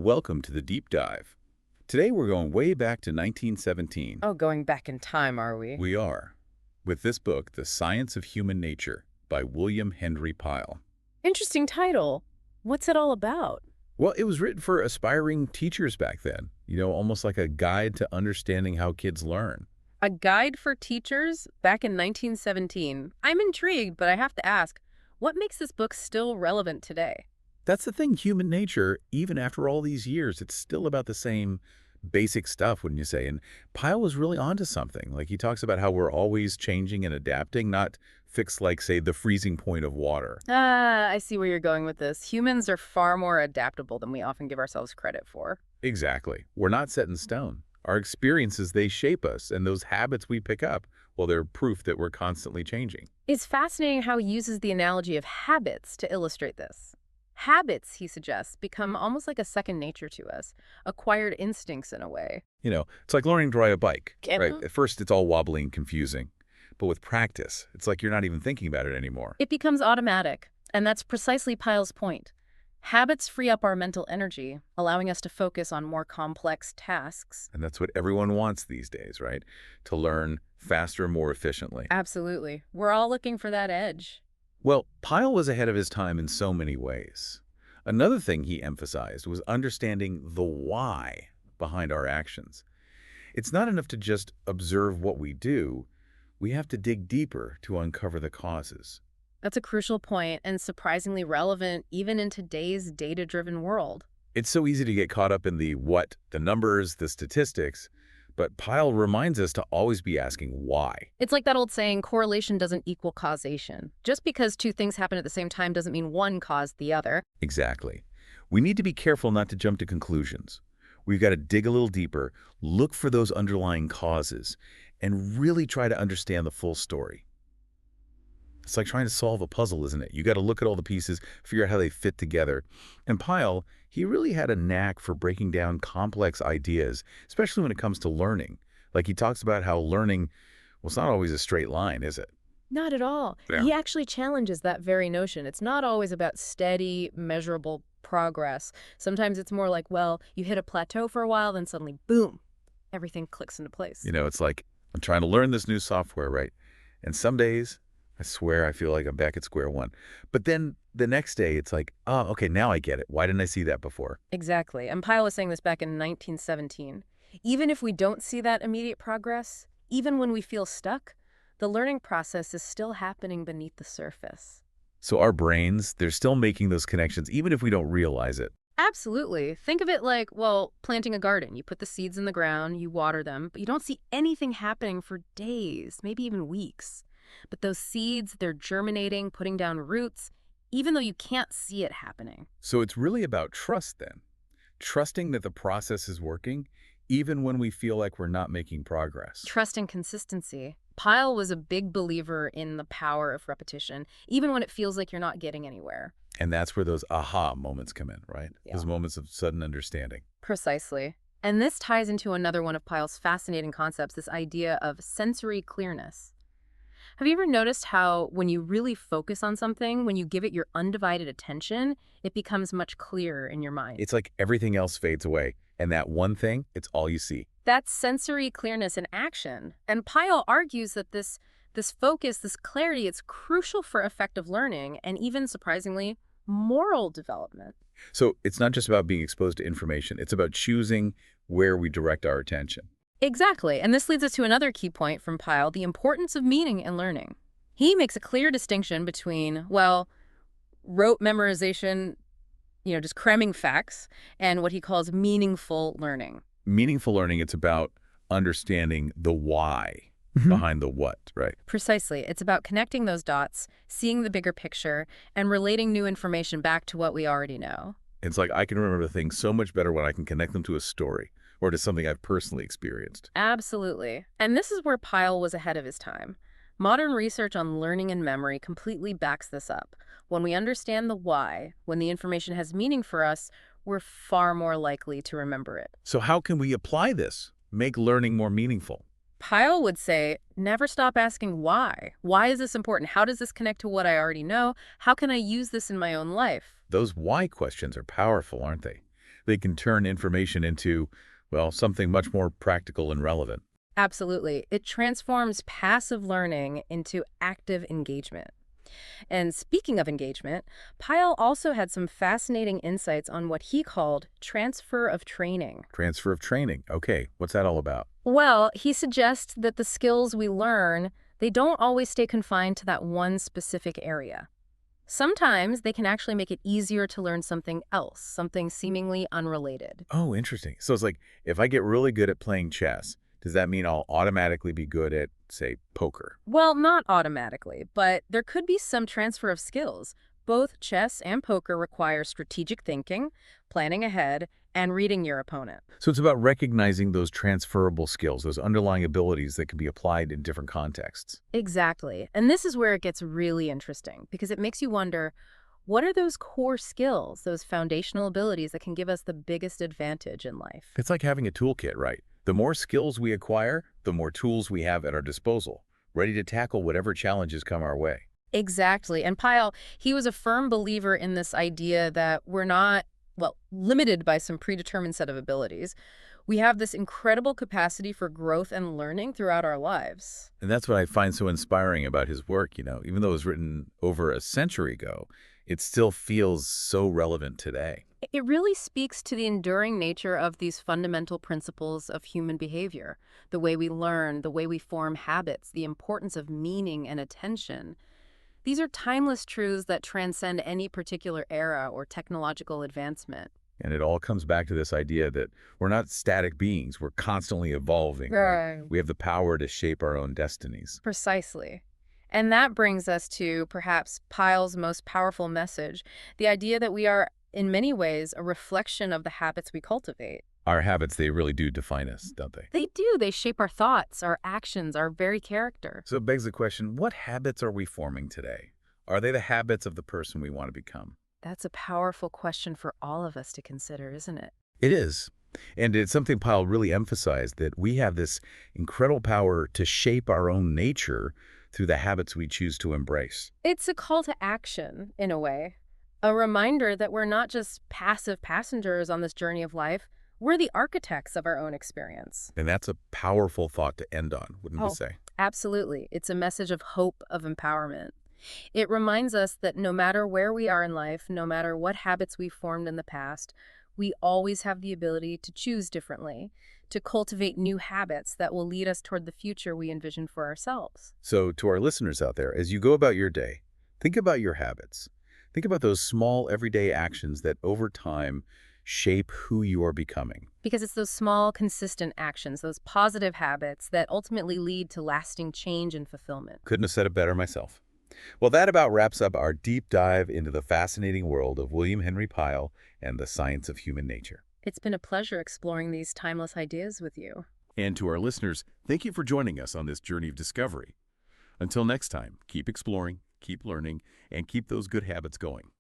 Welcome to the Deep Dive. Today we're going way back to 1917. Oh, going back in time, are we? We are, with this book, The Science of Human Nature by William Henry Pyle. Interesting title. What's it all about? Well, it was written for aspiring teachers back then, almost like a guide to understanding how kids learn. A guide for teachers back in 1917. I'm intrigued, but I have to ask, what makes this book still relevant today? That's the thing, human nature, even after all these years, it's still about the same basic stuff, wouldn't you say? And Pyle was really onto something. Like he talks about how we're always changing and adapting, not fixed like, say, the freezing point of water. I see where you're going with this. Humans are far more adaptable than we often give ourselves credit for. Exactly. We're not set in stone. Our experiences, they shape us, and those habits we pick up, well, they're proof that we're constantly changing. It's fascinating how he uses the analogy of habits to illustrate this. Habits, he suggests, become almost like a second nature to us, acquired instincts in a way. It's like learning to ride a bike, Can- right? At first, it's all wobbly and confusing. But with practice, it's like you're not even thinking about it anymore. It becomes automatic, and that's precisely Pyle's point. Habits free up our mental energy, allowing us to focus on more complex tasks. And that's what everyone wants these days, right? To learn faster, more efficiently. Absolutely. We're all looking for that edge. Well, Pyle was ahead of his time in so many ways. Another thing he emphasized was understanding the why behind our actions. It's not enough to just observe what we do. We have to dig deeper to uncover the causes. That's a crucial point and surprisingly relevant even in today's data-driven world. It's so easy to get caught up in the what, the numbers, the statistics, but Pyle reminds us to always be asking why. It's like that old saying, correlation doesn't equal causation. Just because two things happen at the same time doesn't mean one caused the other. Exactly. We need to be careful not to jump to conclusions. We've got to dig a little deeper, look for those underlying causes, and really try to understand the full story. It's like trying to solve a puzzle, isn't it? You got to look at all the pieces, figure out how they fit together. And Pyle, he really had a knack for breaking down complex ideas, especially when it comes to learning. Like he talks about how learning, well, it's not always a straight line, is it? Not at all. Yeah. He actually challenges that very notion. It's not always about steady, measurable progress. Sometimes it's more like, well, you hit a plateau for a while, then suddenly, boom, everything clicks into place. It's like I'm trying to learn this new software, right? And some days, I swear I feel like I'm back at square one. But then the next day, it's like, oh, okay, now I get it. Why didn't I see that before? Exactly. And Pyle was saying this back in 1917. Even if we don't see that immediate progress, even when we feel stuck, the learning process is still happening beneath the surface. So our brains, they're still making those connections, even if we don't realize it. Absolutely. Think of it like, well, planting a garden. You put the seeds in the ground, you water them, but you don't see anything happening for days, maybe even weeks. But those seeds, they're germinating, putting down roots, even though you can't see it happening. So it's really about trust then. Trusting that the process is working, even when we feel like we're not making progress. Trust and consistency. Pyle was a big believer in the power of repetition, even when it feels like you're not getting anywhere. And that's where those aha moments come in, right? Yeah. Those moments of sudden understanding. Precisely. And this ties into another one of Pyle's fascinating concepts, this idea of sensory clearness. Have you ever noticed how when you really focus on something, when you give it your undivided attention, it becomes much clearer in your mind? It's like everything else fades away. And that one thing, it's all you see. That's sensory clearness in action. And Pyle argues that this focus, this clarity, it's crucial for effective learning and even, surprisingly, moral development. So it's not just about being exposed to information. It's about choosing where we direct our attention. Exactly. And this leads us to another key point from Pyle, the importance of meaning in learning. He makes a clear distinction between, well, rote memorization, just cramming facts, and what he calls meaningful learning. Meaningful learning, it's about understanding the why behind the what, right? Precisely. It's about connecting those dots, seeing the bigger picture, and relating new information back to what we already know. It's like I can remember things so much better when I can connect them to a story or to something I've personally experienced. Absolutely. And this is where Pyle was ahead of his time. Modern research on learning and memory completely backs this up. When we understand the why, when the information has meaning for us, we're far more likely to remember it. So how can we apply this? Make learning more meaningful? Pyle would say, never stop asking why. Why is this important? How does this connect to what I already know? How can I use this in my own life? Those why questions are powerful, aren't they? they can turn information into, well, something much more practical and relevant. Absolutely. It transforms passive learning into active engagement. And speaking of engagement, Pyle also had some fascinating insights on what he called transfer of training. Transfer of training. Okay, what's that all about? Well, he suggests that the skills we learn, they don't always stay confined to that one specific area. Sometimes they can actually make it easier to learn something else, something seemingly unrelated. Oh, interesting. So it's like, if I get really good at playing chess, does that mean I'll automatically be good at, say, poker? Well, not automatically, but there could be some transfer of skills. Both chess and poker require strategic thinking, planning ahead, and reading your opponent. So it's about recognizing those transferable skills, those underlying abilities that can be applied in different contexts. Exactly. And this is where it gets really interesting because it makes you wonder, what are those core skills, those foundational abilities that can give us the biggest advantage in life? It's like having a toolkit, right? The more skills we acquire, the more tools we have at our disposal, ready to tackle whatever challenges come our way. Exactly. And Pyle, he was a firm believer in this idea that we're not, well, limited by some predetermined set of abilities. We have this incredible capacity for growth and learning throughout our lives. And that's what I find so inspiring about his work, even though it was written over a century ago, it still feels so relevant today. It really speaks to the enduring nature of these fundamental principles of human behavior, the way we learn, the way we form habits, the importance of meaning and attention. These are timeless truths that transcend any particular era or technological advancement. And it all comes back to this idea that we're not static beings. We're constantly evolving, right? Right. We have the power to shape our own destinies. Precisely. And that brings us to perhaps Pyle's most powerful message, the idea that we are, in many ways, a reflection of the habits we cultivate. Our habits, they really do define us, don't they? They do. They shape our thoughts, our actions, our very character. So it begs the question, what habits are we forming today? Are they the habits of the person we want to become? That's a powerful question for all of us to consider, isn't it? It is. And it's something Powell really emphasized, that we have this incredible power to shape our own nature through the habits we choose to embrace. It's a call to action, in a way. A reminder that we're not just passive passengers on this journey of life. We're the architects of our own experience. And that's a powerful thought to end on, wouldn't you Oh, say? absolutely. It's a message of hope, of empowerment. It reminds us that no matter where we are in life, no matter what habits we've formed in the past, we always have the ability to choose differently, to cultivate new habits that will lead us toward the future we envision for ourselves. So to our listeners out there, as you go about your day, think about your habits. Think about those small everyday actions that over time shape who you are becoming. Because it's those small, consistent actions, those positive habits that ultimately lead to lasting change and fulfillment. Couldn't have said it better myself. Well, that about wraps up our deep dive into the fascinating world of William Henry Pyle and the science of human nature. It's been a pleasure exploring these timeless ideas with you. And to our listeners, thank you for joining us on this journey of discovery. Until next time, keep exploring, keep learning, and keep those good habits going.